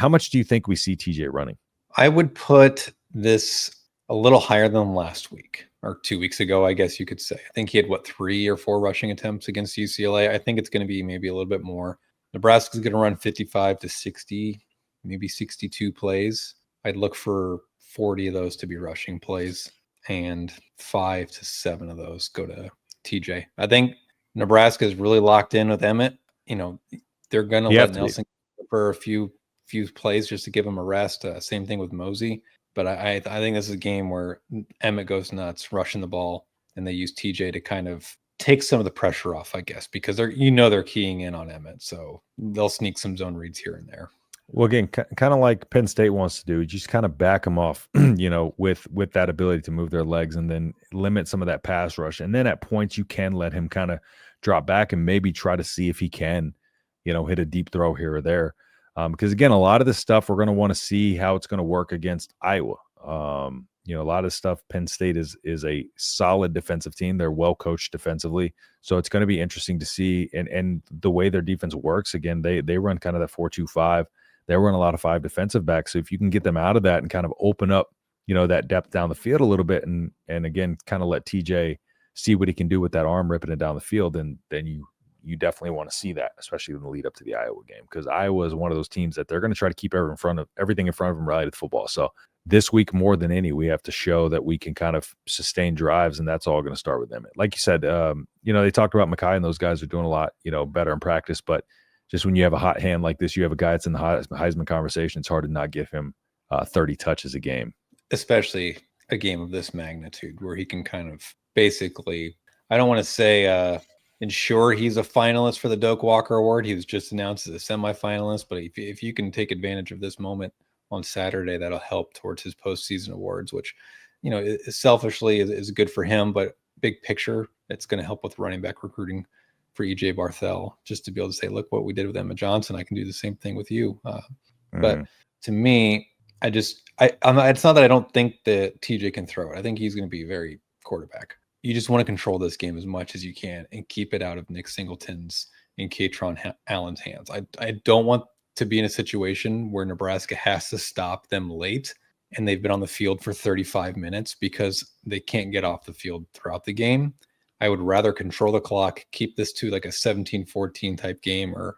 How much do you think we see TJ running? I would put this a little higher than last week or 2 weeks ago, I guess you could say. I think he had 3 or 4 rushing attempts against UCLA. I think it's going to be maybe a little bit more. Nebraska's going to run 55 to 60, maybe 62 plays. I'd look for 40 of those to be rushing plays and 5 to 7 of those go to TJ. I think Nebraska is really locked in with Emmett. They're going to let Nelson for a few plays just to give him a rest. Same thing with Mosey. But I think this is a game where Emmett goes nuts rushing the ball, and they use TJ to kind of take some of the pressure off, I guess, because they're keying in on Emmett, so they'll sneak some zone reads here and there. Well, again, kind of like Penn State wants to do, just kind of back them off, with that ability to move their legs and then limit some of that pass rush. And then at points, you can let him kind of drop back and maybe try to see if he can, hit a deep throw here or there. Because again, a lot of this stuff we're going to want to see how it's going to work against Iowa. A lot of stuff. Penn State is a solid defensive team. They're well coached defensively, so it's going to be interesting to see. And the way their defense works, again, they run kind of the 4-2-5. They run a lot of 5 defensive backs. So if you can get them out of that and kind of open up, that depth down the field a little bit, and again, kind of let TJ see what he can do with that arm ripping it down the field, then you definitely want to see that, especially in the lead up to the Iowa game, because Iowa is one of those teams that they're going to try to keep everything in front of them related to football. So this week, more than any, we have to show that we can kind of sustain drives, and that's all going to start with them. Like you said, they talked about Mackay, and those guys are doing a lot, better in practice. But just when you have a hot hand like this, you have a guy that's in the Heisman conversation, it's hard to not give him 30 touches a game. Especially a game of this magnitude where he can kind of basically, I don't want to say ensure he's a finalist for the Doak Walker Award. He was just announced as a semifinalist, but if you can take advantage of this moment on Saturday, that'll help towards his postseason awards, which, selfishly is good for him, but big picture, it's going to help with running back recruiting for EJ Barthel, just to be able to say, look what we did with Emma Johnson. I can do the same thing with you. But to me, it's not that I don't think that TJ can throw it. I think he's going to be very quarterback. You just want to control this game as much as you can and keep it out of Nick Singleton's and Katron Allen's hands. I don't want to be in a situation where Nebraska has to stop them late and they've been on the field for 35 minutes because they can't get off the field throughout the game. I would rather control the clock, keep this to like a 17-14 type game or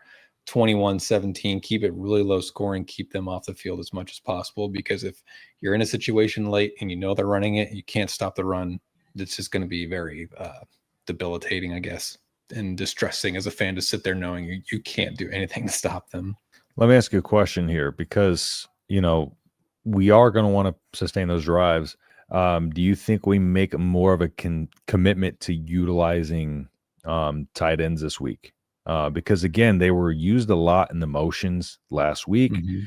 21-17, keep it really low scoring, keep them off the field as much as possible, because if you're in a situation late and they're running it, you can't stop the run. It's just going to be very debilitating, I guess, and distressing as a fan to sit there knowing you can't do anything to stop them. Let me ask you a question here, because, we are going to want to sustain those drives. Do you think we make more of a commitment to utilizing tight ends this week? Because, again, they were used a lot in the motions last week. Mm-hmm.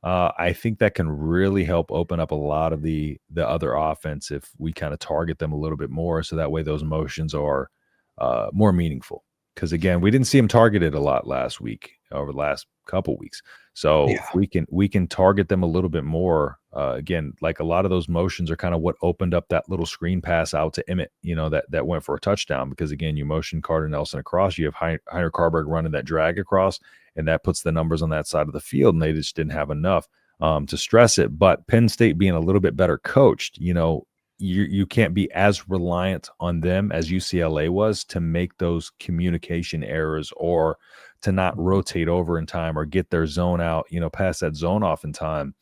I think that can really help open up a lot of the other offense if we kind of target them a little bit more, so that way those motions are more meaningful. Because, again, we didn't see them targeted a lot last week, over the last couple weeks. So if we can target them a little bit more. Again, like a lot of those motions are kind of what opened up that little screen pass out to Emmett, that went for a touchdown, because, again, you motion Carter Nelson across, you have Heiner Carberg running that drag across, and that puts the numbers on that side of the field, and they just didn't have enough to stress it. But Penn State being a little bit better coached, you can't be as reliant on them as UCLA was to make those communication errors, or to not rotate over in time, or get their zone out, pass that zone off in time.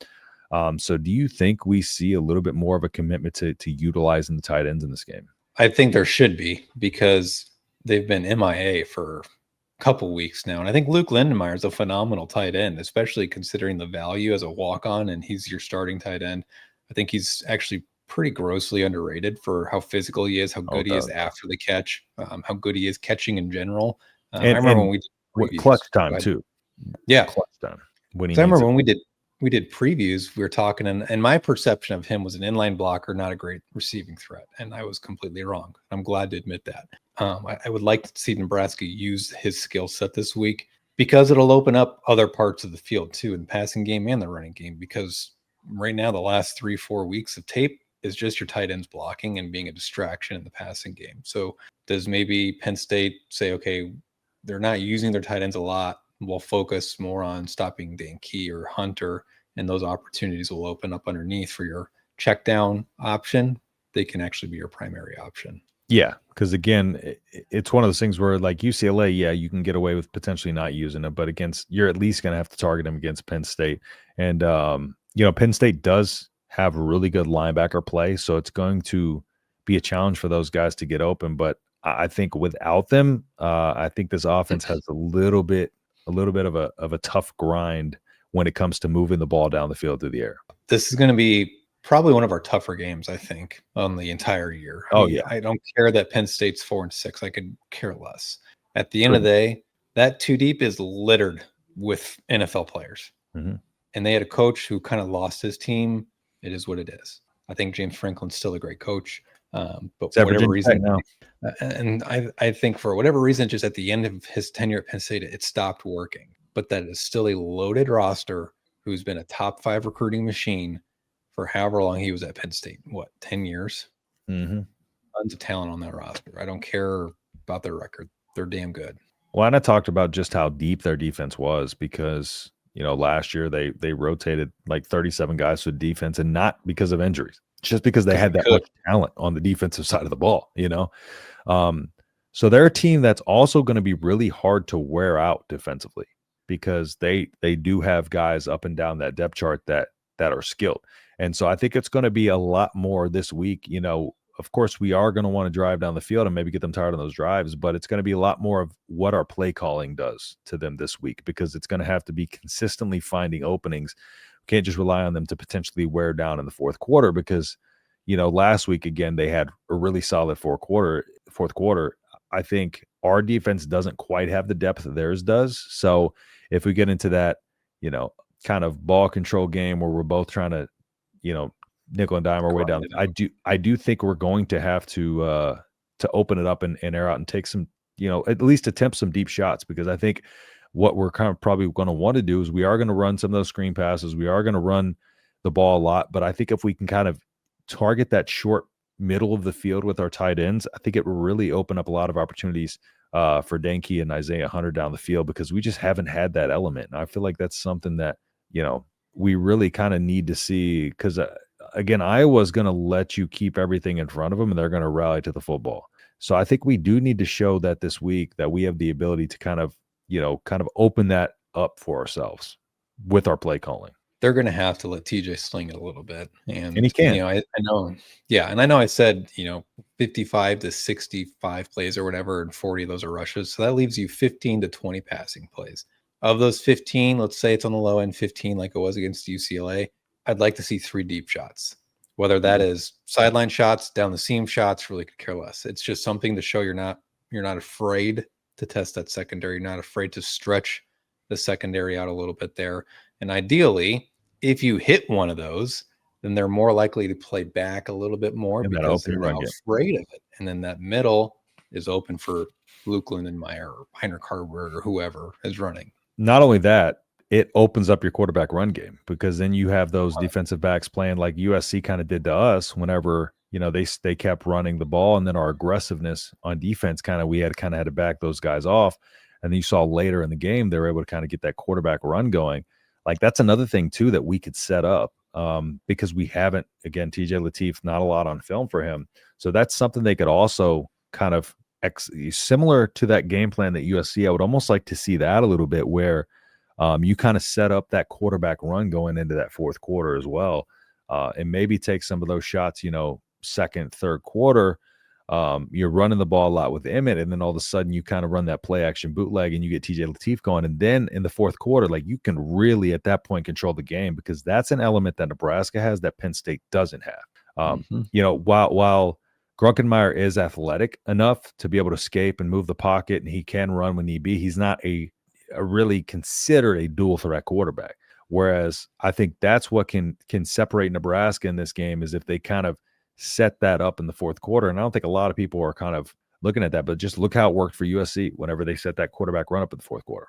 So do you think we see a little bit more of a commitment to utilizing the tight ends in this game? I think there should be, because they've been MIA for a couple weeks now. And I think Luke Lindenmeyer is a phenomenal tight end, especially considering the value as a walk-on, and he's your starting tight end. I think he's actually pretty grossly underrated for how physical he is, how good he is after the catch, how good he is catching in general. I remember when we did previews, clutch time too. Yeah, clutch time. I remember when we did previews, we were talking, and my perception of him was an inline blocker, not a great receiving threat, and I was completely wrong. I'm glad to admit that. I would like to see Nebraska use his skill set this week, because it'll open up other parts of the field too, in the passing game and the running game, because right now the last 3-4 weeks of tape is just your tight ends blocking and being a distraction in the passing game. So does maybe Penn State say, okay, they're not using their tight ends a lot, we'll focus more on stopping Dan Key or Hunter, and those opportunities will open up underneath for your check down option. They can actually be your primary option. Yeah, because again, it's one of those things where like UCLA, yeah, you can get away with potentially not using it, but you're at least going to have to target them against Penn State. And, Penn State does have really good linebacker play, so it's going to be a challenge for those guys to get open. But I think without them, I think this offense has a little bit of a tough grind when it comes to moving the ball down the field through the air. This is going to be probably one of our tougher games, I think, on the entire year. I don't care that Penn State's 4-6. I could care less. At the end of the day, that two deep is littered with NFL players. Mm-hmm. And they had a coach who kind of lost his team. It is what it is. I think James Franklin's still a great coach. But for whatever reason, and I think for whatever reason, just at the end of his tenure at Penn State, it stopped working. But that is still a loaded roster who's been a top 5 recruiting machine for however long he was at Penn State. What, 10 years? Mm-hmm. Tons of talent on that roster. I don't care about their record. They're damn good. Well, and I talked about just how deep their defense was because, last year they rotated like 37 guys to defense, and not because of injuries, just because they had that much talent on the defensive side of the ball, So they're a team that's also going to be really hard to wear out defensively because they do have guys up and down that depth chart that are skilled. And so I think it's going to be a lot more this week. Of course, we are going to want to drive down the field and maybe get them tired on those drives, but it's going to be a lot more of what our play calling does to them this week because it's going to have to be consistently finding openings. We can't just rely on them to potentially wear down in the fourth quarter because, last week, again, they had a really solid fourth quarter. I think our defense doesn't quite have the depth that theirs does. So if we get into that, kind of ball control game where we're both trying to, nickel and dime our way down. I do think we're going to have to open it up and air out and take some, at least attempt some deep shots because I think what we're kind of probably going to want to do is we are going to run some of those screen passes. We are going to run the ball a lot, but I think if we can kind of target that short middle of the field with our tight ends, I think it will really open up a lot of opportunities for Danke and Isaiah Hunter down the field because we just haven't had that element. And I feel like that's something that, we really kind of need to see because again, Iowa's going to let you keep everything in front of them and they're going to rally to the football. So I think we do need to show that this week that we have the ability to kind of open that up for ourselves with our play calling. They're going to have to let TJ sling it a little bit. And he can. I know. Yeah. And I know I said, 55 to 65 plays or whatever, and 40 of those are rushes. So that leaves you 15 to 20 passing plays. Of those 15, let's say it's on the low end 15 like it was against UCLA. I'd like to see 3 deep shots, whether that is sideline shots, down the seam shots, really could care less. It's just something to show you're not afraid to test that secondary. You're not afraid to stretch the secondary out a little bit there. And ideally, if you hit one of those, then they're more likely to play back a little bit more because they're not afraid of it. And then that middle is open for Luke and Meyer or Heinrich Harburg or whoever is running. Not only that, it opens up your quarterback run game because then you have those defensive backs playing like USC kind of did to us whenever, they kept running the ball, and then our aggressiveness on defense we had to back those guys off. And then you saw later in the game, they were able to kind of get that quarterback run going. Like that's another thing too, that we could set up because we haven't, again, TJ Lateef, not a lot on film for him. So that's something they could also kind of similar to that game plan that USC, I would almost like to see that a little bit where you kind of set up that quarterback run going into that fourth quarter as well. And maybe take some of those shots, second, third quarter. You're running the ball a lot with Emmett, and then all of a sudden you kind of run that play action bootleg and you get TJ Lateef going. And then in the fourth quarter, like you can really at that point control the game because that's an element that Nebraska has that Penn State doesn't have. While Grunkenmeyer is athletic enough to be able to escape and move the pocket and he can run when need be, he's not a really considered a dual threat quarterback. Whereas I think that's what can separate Nebraska in this game is if they kind of set that up in the fourth quarter. And I don't think a lot of people are kind of looking at that, but just look how it worked for USC whenever they set that quarterback run up in the fourth quarter.